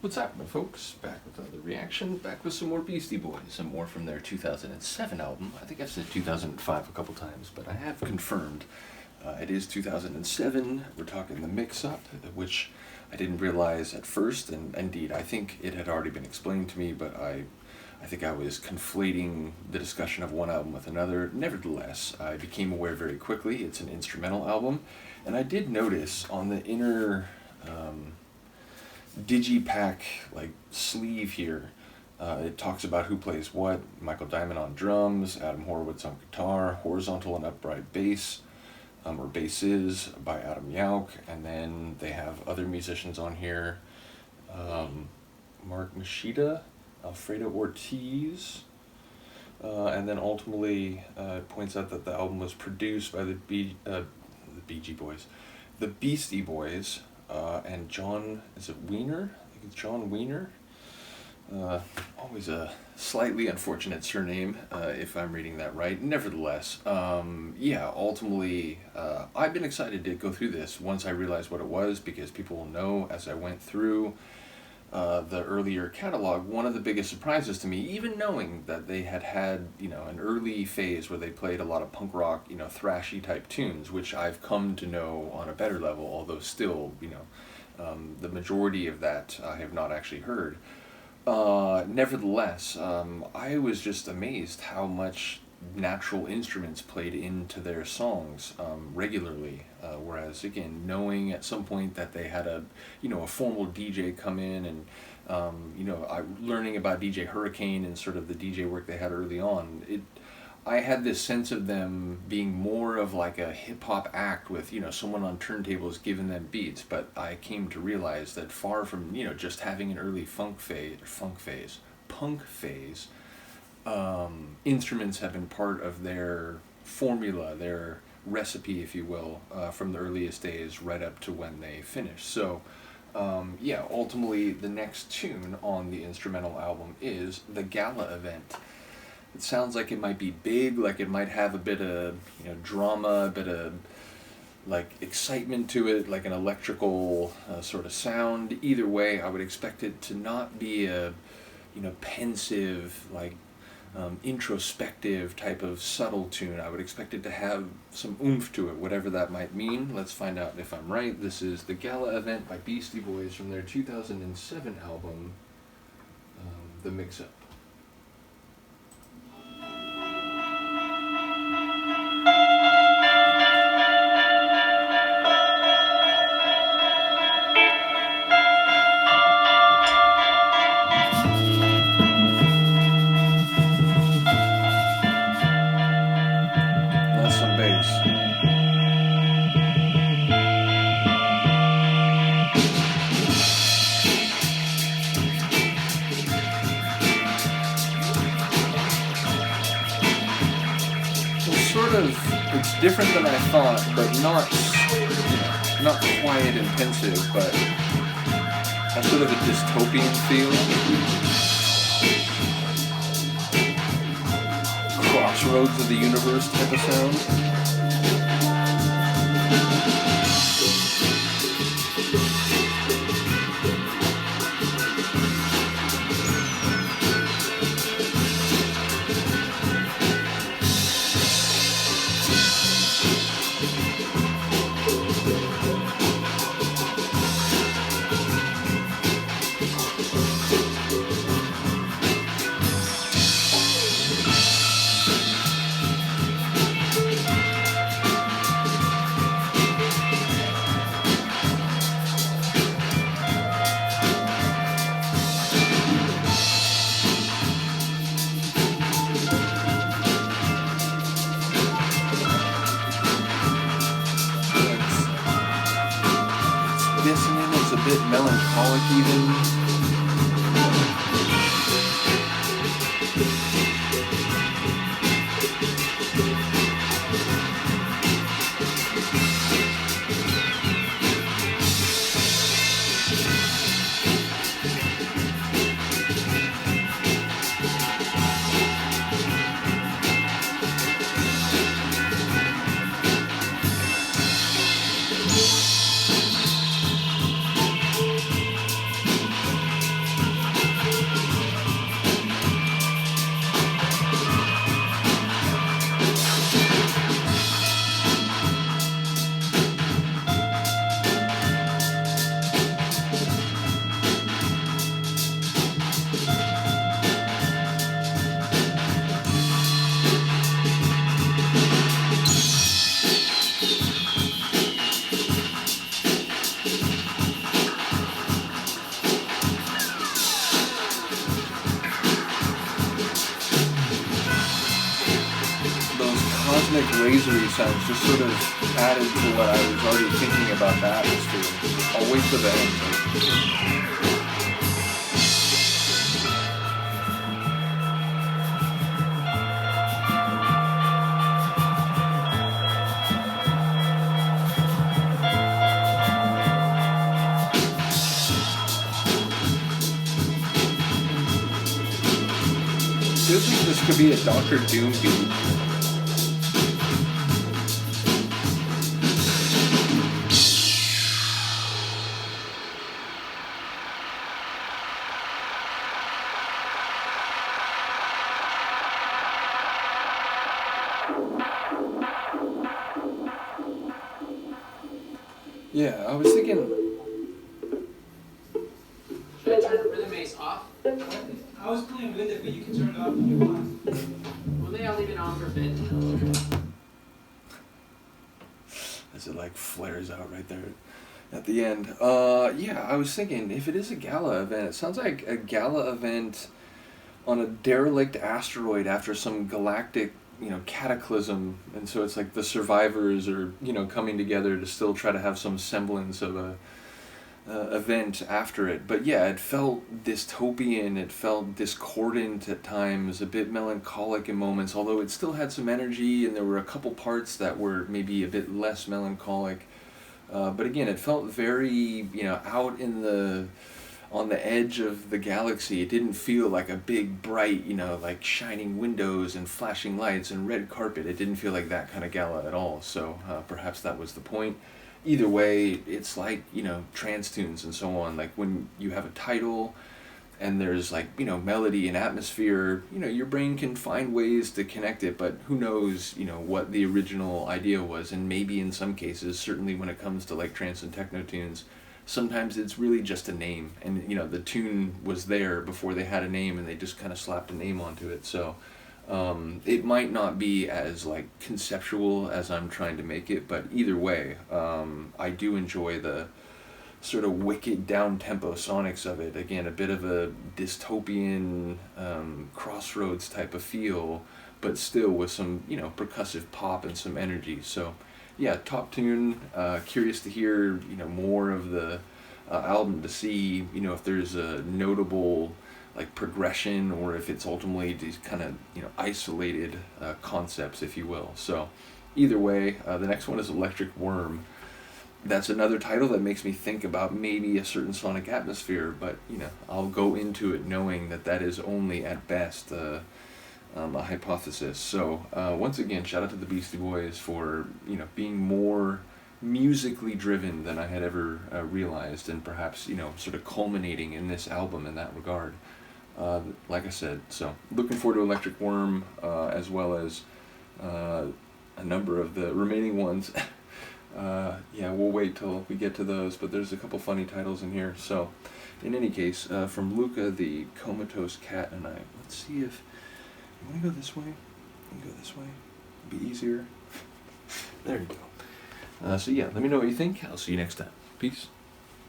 What's happening, folks? Back with another reaction, back with some more Beastie Boys, and more from their 2007 album. I think I've said 2005 a couple times, but I have confirmed it is 2007. We're talking the mix-up, which I didn't realize at first, and indeed, I think it had already been explained to me, but I think I was conflating the discussion of one album with another. Nevertheless, I became aware very quickly it's an instrumental album, and I did notice on the inner digipack like sleeve here, it talks about who plays what. Michael Diamond on drums, Adam Horowitz on guitar, horizontal and upright bass, or basses by Adam Yauch, and then they have other musicians on here, Mark Machida, Alfredo Ortiz, and then ultimately points out that the album was produced by the Beastie Boys, the Beastie Boys, and John, is it Wiener? I think it's John Wiener. Always a slightly unfortunate surname, if I'm reading that right. Nevertheless, yeah, ultimately, I've been excited to go through this once I realized what it was, because people will know as I went through the earlier catalog, one of the biggest surprises to me, even knowing that they had an early phase where they played a lot of punk rock, thrashy type tunes, which I've come to know on a better level, although still, the majority of that I have not actually heard. Nevertheless, I was just amazed how much natural instruments played into their songs regularly, whereas again, knowing at some point that they had a formal DJ come in, and learning about DJ Hurricane and sort of the DJ work they had early on, I had this sense of them being more of like a hip-hop act with someone on turntables giving them beats, but I came to realize that far from just having an early punk phase, instruments have been part of their formula, their recipe, if you will, from the earliest days right up to when they finish. So, yeah, ultimately the next tune on the instrumental album is the Gala Event. It sounds like it might be big, like it might have a bit of drama, a bit of like excitement to it, like an electrical sort of sound. Either way, I would expect it to not be a pensive, like introspective type of subtle tune. I would expect it to have some oomph to it, whatever that might mean. Let's find out if I'm right. This is the Gala Event by Beastie Boys from their 2007 album, The Mix-Up. It's different than I thought, but not quiet and pensive, but has sort of a dystopian feel. Crossroads of the universe type of sound. Dissonant, it's a bit melancholic even. rhythmic lasery sounds just sort of added to what I was already thinking about the atmosphere. I'll wait for the end. Feels like this could be a Doctor Doom beat. Yeah, I was thinking. Should I turn the rhythm bass off? I was playing with it, but you can turn it off if you want. Well, maybe I'll leave it on for a bit. As it like flares out right there at the end. Yeah, I was thinking if it is a gala event, it sounds like a gala event on a derelict asteroid after some galactic, cataclysm, and so it's like the survivors are, coming together to still try to have some semblance of a event after it. But yeah, it felt dystopian, it felt discordant at times, a bit melancholic in moments, although it still had some energy, and there were a couple parts that were maybe a bit less melancholic. But again, it felt very, out in on the edge of the galaxy. It didn't feel like a big, bright, like shining windows and flashing lights and red carpet. It didn't feel like that kind of gala at all. So perhaps that was the point. Either way, it's like, trance tunes and so on. Like when you have a title and there's like, melody and atmosphere, your brain can find ways to connect it, but who knows, what the original idea was. And maybe in some cases, certainly when it comes to like trance and techno tunes, sometimes it's really just a name, and the tune was there before they had a name, and they just kind of slapped a name onto it. So it might not be as like conceptual as I'm trying to make it, but either way, I do enjoy the sort of wicked down-tempo sonics of it. Again, a bit of a dystopian crossroads type of feel, but still with some percussive pop and some energy. So yeah, top tune. Curious to hear more of the album, to see if there's a notable like progression, or if it's ultimately these kind of isolated concepts, if you will. So either way, the next one is Electric Worm. That's another title that makes me think about maybe a certain sonic atmosphere, but I'll go into it knowing that is only at best a hypothesis. So once again, shout out to the Beastie Boys for being more musically driven than I had ever realized, and perhaps sort of culminating in this album in that regard. Like I said, so looking forward to Electric Worm, as well as a number of the remaining ones. Yeah, we'll wait till we get to those, but there's a couple funny titles in here. So in any case, from Luca, the Comatose Cat and I. Let's see if you want to go this way. You can go this way. It'll be easier. There you go. So yeah, let me know what you think. I'll see you next time. Peace.